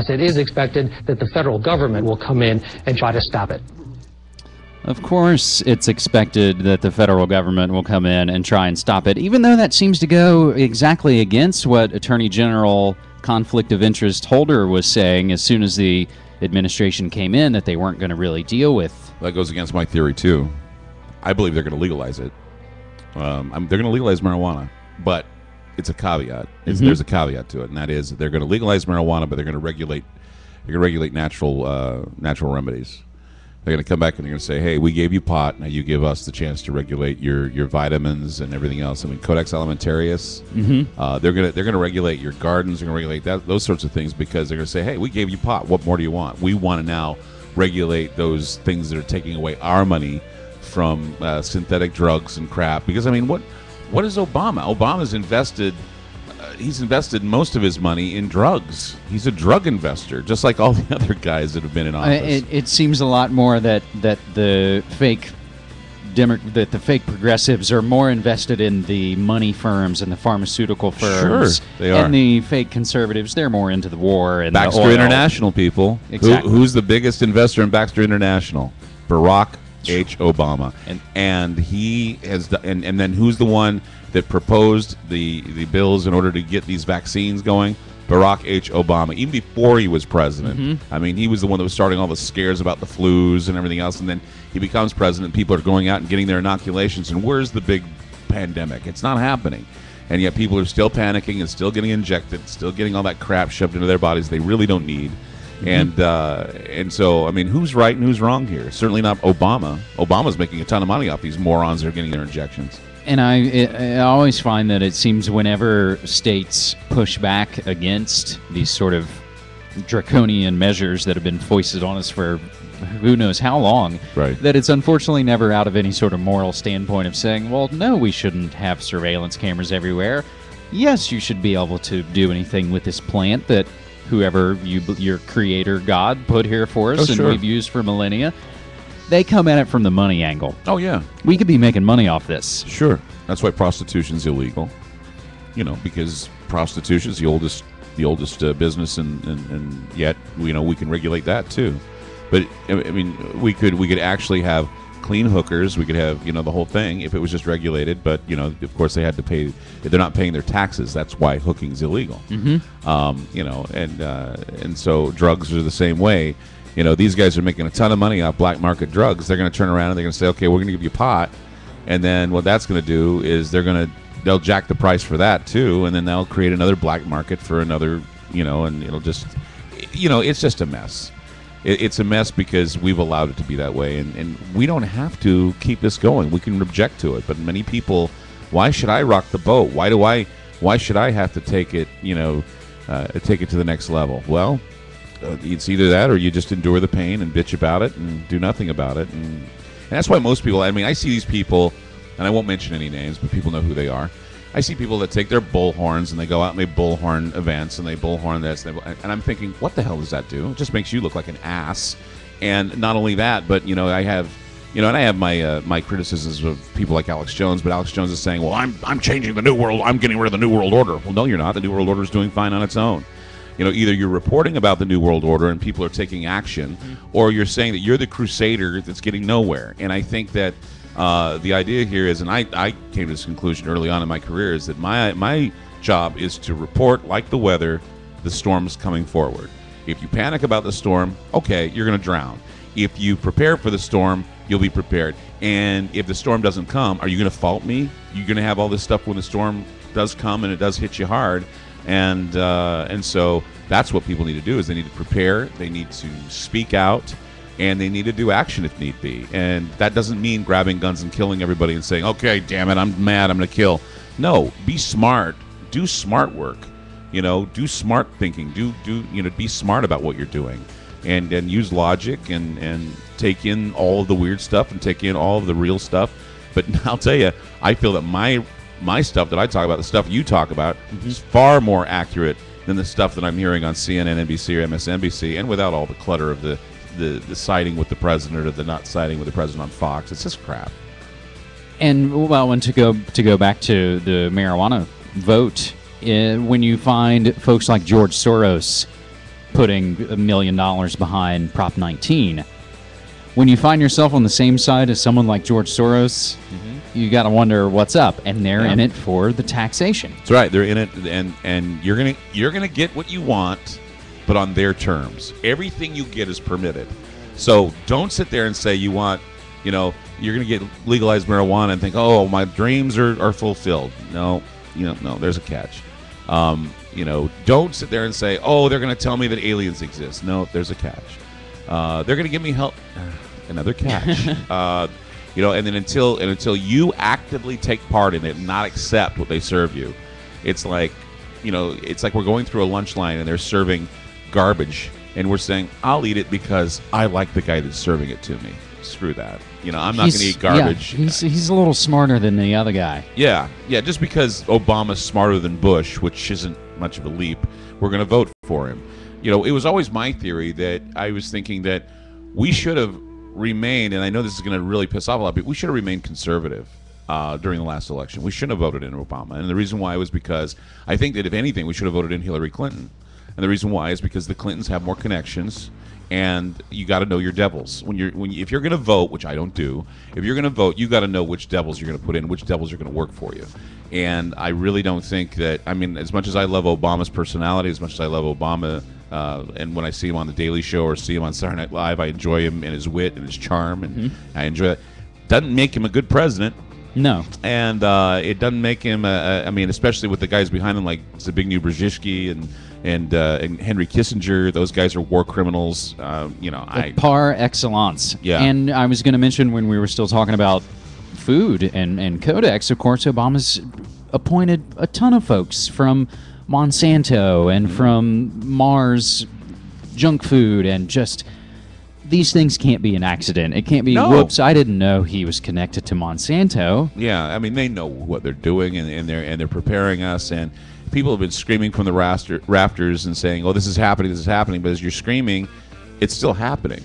Plus, it is expected that the federal government will come in and try to stop it. Of course, it's expected that the federal government will come in and try and stop it, even though that seems to go exactly against what Attorney General Conflict of Interest Holder was saying as soon as the administration came in, that they weren't going to really deal with. That goes against my theory, too. I believe they're going to legalize it. They're going to legalize marijuana, but it's a caveat. There's a caveat to it, and that is they're going to legalize marijuana, but they're going to regulate natural remedies. They're going to come back and they're going to say, hey, we gave you pot, now you give us the chance to regulate your vitamins and everything else. I mean, Codex Alimentarius, they're going to regulate your gardens, they're going to regulate those sorts of things, because they're going to say, hey, we gave you pot, what more do you want? We want to now regulate those things that are taking away our money from synthetic drugs and crap. Because, I mean, what is Obama? Obama's invested... he's invested most of his money in drugs. He's a drug investor, just like all the other guys that have been in office. It seems a lot more that the fake progressives are more invested in the money firms and the pharmaceutical firms. Sure, they are. And the fake conservatives, they're more into the war and Baxter the oil. International, people. Exactly. Who's the biggest investor in Baxter International? Barack H. Obama. And he has, and then who's the one that proposed the bills in order to get these vaccines going? Barack H. Obama. Even before he was president. I mean, he was the one that was starting all the scares about the flus and everything else, and then he becomes president. People are going out and getting their inoculations, and where's the big pandemic? It's not happening. And yet people are still panicking and still getting injected, still getting all that crap shoved into their bodies they really don't need. And so, I mean, who's right and who's wrong here? Certainly not Obama. Obama's making a ton of money off these morons that are getting their injections. And I always find that it seems whenever states push back against these sort of draconian measures that have been foisted on us for who knows how long, right, that it's unfortunately never out of any sort of moral standpoint of saying, well, no, we shouldn't have surveillance cameras everywhere. Yes, you should be able to do anything with this plant that whoever your creator God put here for us and we've used for millennia. They come at it from the money angle. Oh, yeah. We could be making money off this. Sure. That's why prostitution's illegal. You know, because prostitution's the oldest business, and yet, you know, we can regulate that too. But I mean, we could actually have clean hookers. We could have, you know, the whole thing if it was just regulated. But, you know, of course they had to pay. If they're not paying their taxes, that's why hooking's illegal. You know, and so drugs are the same way. You know, these guys are making a ton of money off black market drugs. They're going to turn around and they're going to say, okay, we're going to give you pot. And then what that's going to do is they'll jack the price for that too. And then they'll create another black market for another, you know, and it'll just, you know, it's just a mess. It's a mess because we've allowed it to be that way. And we don't have to keep this going. We can object to it. But many people, why should I rock the boat? Why should I have to take it, you know, take it to the next level? Well, it's either that or you just endure the pain and bitch about it and do nothing about it. And that's why most people, I mean, I see these people, and I won't mention any names, but people know who they are. I see people that take their bullhorns and they go out and they bullhorn events and they bullhorn this. And I'm thinking, what the hell does that do? It just makes you look like an ass. And not only that, but, you know, I have my my criticisms of people like Alex Jones, but Alex Jones is saying, well, I'm changing the New World. I'm getting rid of the New World Order. Well, no, you're not. The New World Order is doing fine on its own. You know, either you're reporting about the New World Order and people are taking action, or you're saying that you're the crusader that's getting nowhere. And I think that the idea here is, and I came to this conclusion early on in my career, is that my job is to report, like the weather, the storm's coming forward. If you panic about the storm, okay, you're going to drown. If you prepare for the storm, you'll be prepared. And if the storm doesn't come, are you going to fault me? You're going to have all this stuff when the storm does come and it does hit you hard. And so that's what people need to do, is they need to prepare, they need to speak out, and they need to do action if need be. And that doesn't mean grabbing guns and killing everybody and saying, okay, damn it, I'm mad, I'm going to kill. No, be smart. Do smart work. You know, do smart thinking. Be smart about what you're doing. And use logic and take in all of the weird stuff and take in all of the real stuff. But I'll tell you, I feel that my stuff that I talk about, the stuff you talk about, is far more accurate than the stuff that I'm hearing on CNN, NBC, or MSNBC, and without all the clutter of the siding with the president or the not siding with the president on Fox. It's just crap. And well, and to go back to the marijuana vote, when you find folks like George Soros putting $1 million behind Prop 19. When you find yourself on the same side as someone like George Soros, you got to wonder what's up, and they're in it for the taxation. That's right. They're in it, and you're gonna get what you want, but on their terms. Everything you get is permitted. So don't sit there and say you want, you're going to get legalized marijuana and think, oh, my dreams are fulfilled. No, no, there's a catch. Don't sit there and say, oh, they're going to tell me that aliens exist. No, there's a catch. They're going to give me help. Another catch. And then until you actively take part in it and not accept what they serve you, it's like we're going through a lunch line and they're serving garbage, and we're saying, I'll eat it because I like the guy that's serving it to me. Screw that. I'm not going to eat garbage. Yeah, he's a little smarter than the other guy. Yeah. Just because Obama's smarter than Bush, which isn't much of a leap, we're going to vote for him. It was always my theory that I was thinking that we should have remained, and I know this is going to really piss off a lot of people, we should have remained conservative during the last election. We shouldn't have voted in Obama. And the reason why was because I think that, if anything, we should have voted in Hillary Clinton. And the reason why is because the Clintons have more connections, and you got to know your devils. If you're going to vote, which I don't do, if you're going to vote, you got to know which devils you're going to put in, which devils are going to work for you. And I really don't think that, as much as I love Obama's personality, as much as I love Obama, and when I see him on The Daily Show or see him on Saturday Night Live, I enjoy him and his wit and his charm, and I enjoy it. Doesn't make him a good president. No. And it doesn't make him, especially with the guys behind him like Zbigniew Brzezinski and Henry Kissinger. Those guys are war criminals. Par excellence. Yeah. And I was going to mention, when we were still talking about food and Codex, of course, Obama's appointed a ton of folks from Monsanto and from Mars junk food, and just these things can't be an accident. It can't be, whoops, I didn't know he was connected to Monsanto. Yeah, they know what they're doing, and they're preparing us, and people have been screaming from the rafters and saying, oh, this is happening, but as you're screaming, it's still happening.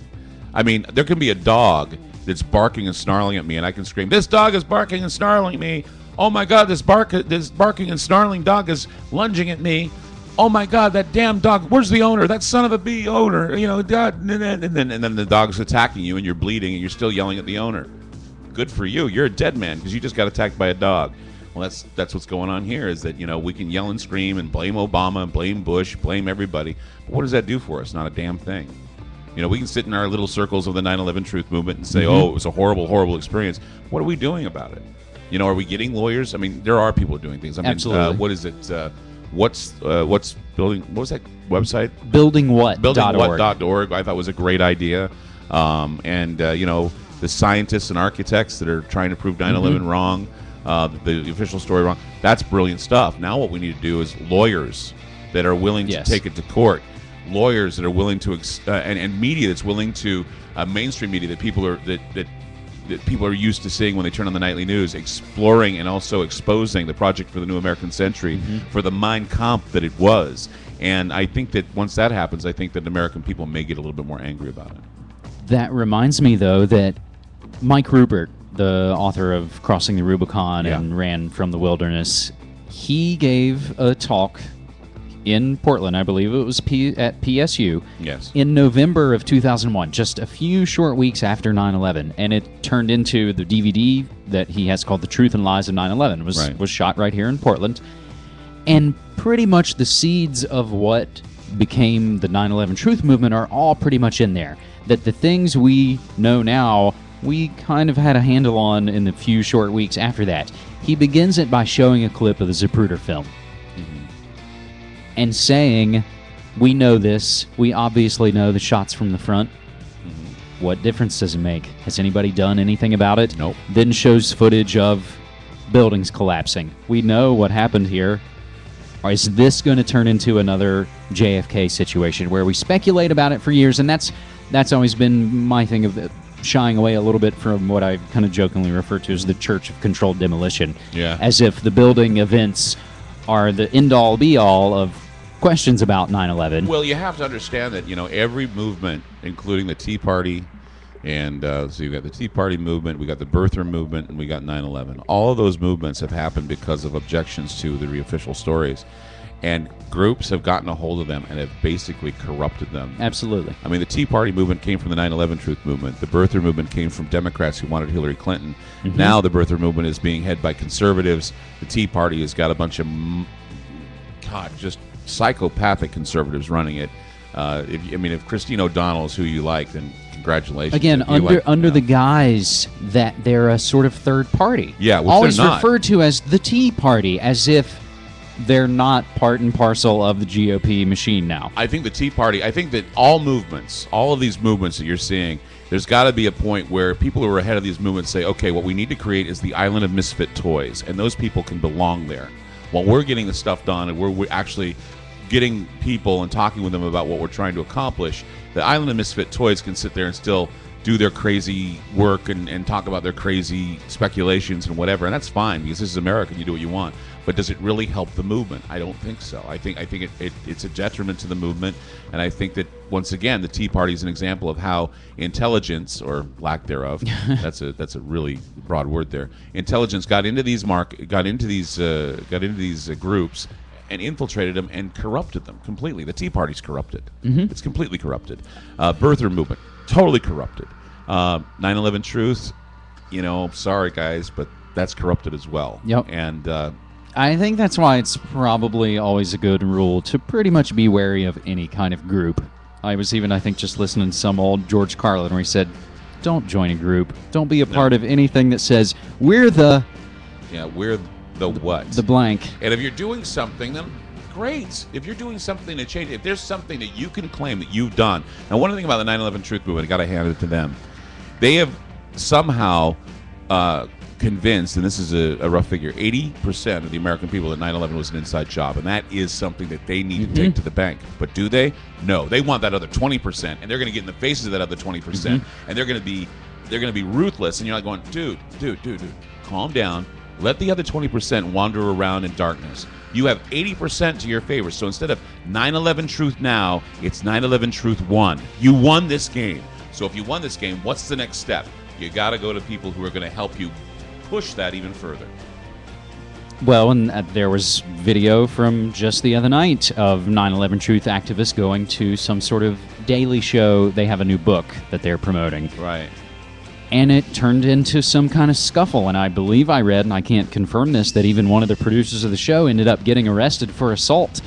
There can be a dog that's barking and snarling at me, and I can scream, this dog is barking and snarling at me. Oh my God, this barking and snarling dog is lunging at me. Oh my God, that damn dog! Where's the owner? That son of a bee owner! God, and then the dog's attacking you, and you're bleeding, and you're still yelling at the owner. Good for you. You're a dead man because you just got attacked by a dog. Well, that's what's going on here. Is that we can yell and scream and blame Obama and blame Bush, blame everybody. But what does that do for us? Not a damn thing. We can sit in our little circles of the 9/11 Truth Movement and say, oh, it was a horrible, horrible experience. What are we doing about it? Are we getting lawyers? There are people doing things. Absolutely. What is it? What's building? What was that website? Buildingwhat.org. I thought was a great idea. The scientists and architects that are trying to prove 9/11 wrong, the official story wrong. That's brilliant stuff. Now what we need to do is lawyers that are willing to take it to court. Lawyers that are willing to and media that's willing to mainstream media that people are that people are used to seeing when they turn on the nightly news, exploring and also exposing the Project for the New American Century for the Mein Kampf that it was. And I think that once that happens, I think that American people may get a little bit more angry about it. That reminds me, though, that Mike Rupert, the author of Crossing the Rubicon and Ran from the Wilderness, he gave a talk in Portland, I believe it was at PSU, in November of 2001, just a few short weeks after 9/11, and it turned into the DVD that he has called The Truth and Lies of 9/11. Was shot right here in Portland, and pretty much the seeds of what became the 9/11 Truth Movement are all pretty much in there. That the things we know now, we kind of had a handle on in the few short weeks after that. He begins it by showing a clip of the Zapruder film. And saying, we know this, we obviously know the shots from the front. What difference does it make? Has anybody done anything about it? Nope. Then shows footage of buildings collapsing. We know what happened here. Or is this going to turn into another JFK situation where we speculate about it for years? And that's always been my thing of shying away a little bit from what I kind of jokingly refer to as the Church of Controlled Demolition. Yeah. As if the building events are the end-all, be-all of questions about 9/11. Well, you have to understand that, every movement, including the Tea Party, and so you got the Tea Party movement, we got the birther movement, and we got 9/11. All of those movements have happened because of objections to the official stories. and groups have gotten a hold of them and have basically corrupted them. Absolutely. I mean, the Tea Party movement came from the 9/11 Truth movement. The birther movement came from Democrats who wanted Hillary Clinton. Now the birther movement is being headed by conservatives. The Tea Party has got a bunch of, just psychopathic conservatives running it. If Christine O'Donnell is who you like, then congratulations. Again, under the guise that they're a sort of third party. Yeah, which always they're not. referred to as the Tea Party, as if they're not part and parcel of the GOP machine now. I think the Tea Party, I think that all of these movements that you're seeing, there's got to be a point where people who are ahead of these movements say, okay, what we need to create is the island of misfit toys, and those people can belong there. While we're getting the stuff done and we're actually getting people and talking with them about what we're trying to accomplish, the island of misfit toys can sit there and still do their crazy work and talk about their crazy speculations and whatever, and that's fine because this is America and you do what you want. But does it really help the movement? I don't think so. I think it's a detriment to the movement, and I think that once again the Tea Party is an example of how intelligence, or lack thereof, that's a really broad word there. Intelligence got into these groups and infiltrated them and corrupted them completely. The Tea Party's corrupted. It's completely corrupted. Birther movement, totally corrupted. 9/11 Truth, sorry guys, but that's corrupted as well. Yep. And I think that's why it's probably always a good rule to pretty much be wary of any kind of group. I was even, I think, just listening to some old George Carlin where he said, don't join a group. Don't be a part of anything that says, we're the what? The blank. And if you're doing something, then great. If you're doing something to change, if there's something that you can claim that you've done. Now, one thing about the 9/11 Truth movement, I got to hand it to them. They have somehow convinced, and this is a rough figure, 80% of the American people that 9/11 was an inside job, and that is something that they need to take to the bank. But do they? No. They want that other 20%, and they're going to get in the faces of that other 20%, and they're going to be ruthless. And you're like going, dude, calm down. Let the other 20% wander around in darkness. You have 80% to your favor. So instead of 9/11 Truth now, it's 9/11 Truth 1. You won this game. So if you won this game, what's the next step? You got to go to people who are going to help you push that even further. Well, and there was video from just the other night of 9/11 Truth activists going to some sort of daily show. They have a new book that they're promoting. Right. And it turned into some kind of scuffle. And I believe I read, and I can't confirm this, that even one of the producers of the show ended up getting arrested for assault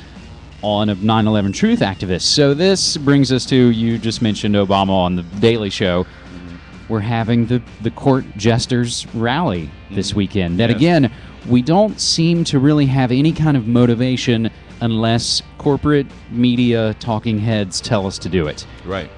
on a 9/11 Truth activist. So this brings us to, you just mentioned Obama on the Daily Show. We're having the court jesters rally this weekend. That, again, we don't seem to really have any kind of motivation unless corporate media talking heads tell us to do it. Right.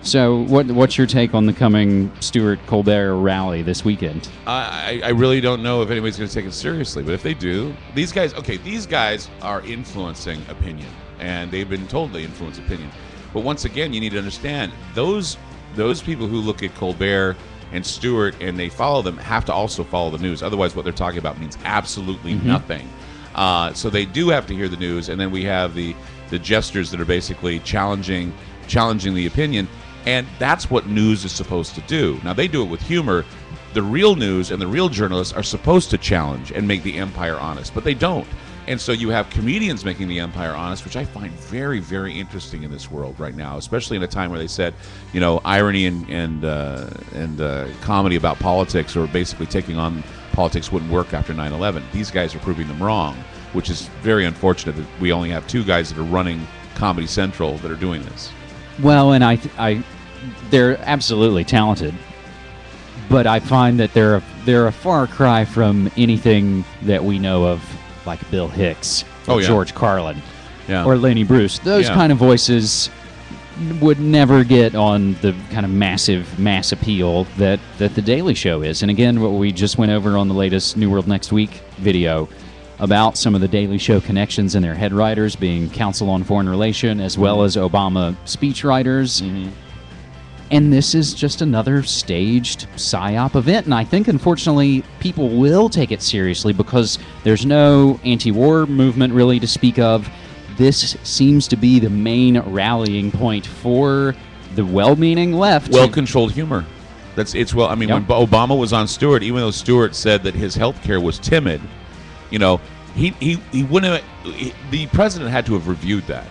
So what's your take on the coming Stewart Colbert rally this weekend? I really don't know if anybody's going to take it seriously, but if they do, these guys are influencing opinion, and they've been told they influence opinion. But once again, you need to understand, those people who look at Colbert and Stewart and they follow them have to also follow the news. Otherwise, what they're talking about means absolutely nothing. So they do have to hear the news, and then we have the jesters that are basically challenging the opinion. And that's what news is supposed to do. Now, they do it with humor. The real news and the real journalists are supposed to challenge and make the empire honest, but they don't. And so you have comedians making the empire honest, which I find very, very interesting in this world right now, especially in a time where they said, irony and comedy about politics, or basically taking on politics, wouldn't work after 9/11. These guys are proving them wrong, which is very unfortunate that we only have two guys that are running Comedy Central that are doing this. Well, and they're absolutely talented, but I find that they're a far cry from anything that we know of, like Bill Hicks, or George Carlin, or Lenny Bruce. Those kind of voices would never get on the kind of mass appeal that the Daily Show is. And again, what we just went over on the latest New World Next Week video about some of the Daily Show connections and their head writers being Council on Foreign Relation, as well as Obama speechwriters. And this is just another staged PSYOP event. And I think, unfortunately, people will take it seriously because there's no anti-war movement really to speak of. This seems to be the main rallying point for the well-meaning left. Well-controlled humor. When Obama was on Stewart, even though Stewart said that his health care was timid, he wouldn't have, the president had to have reviewed that.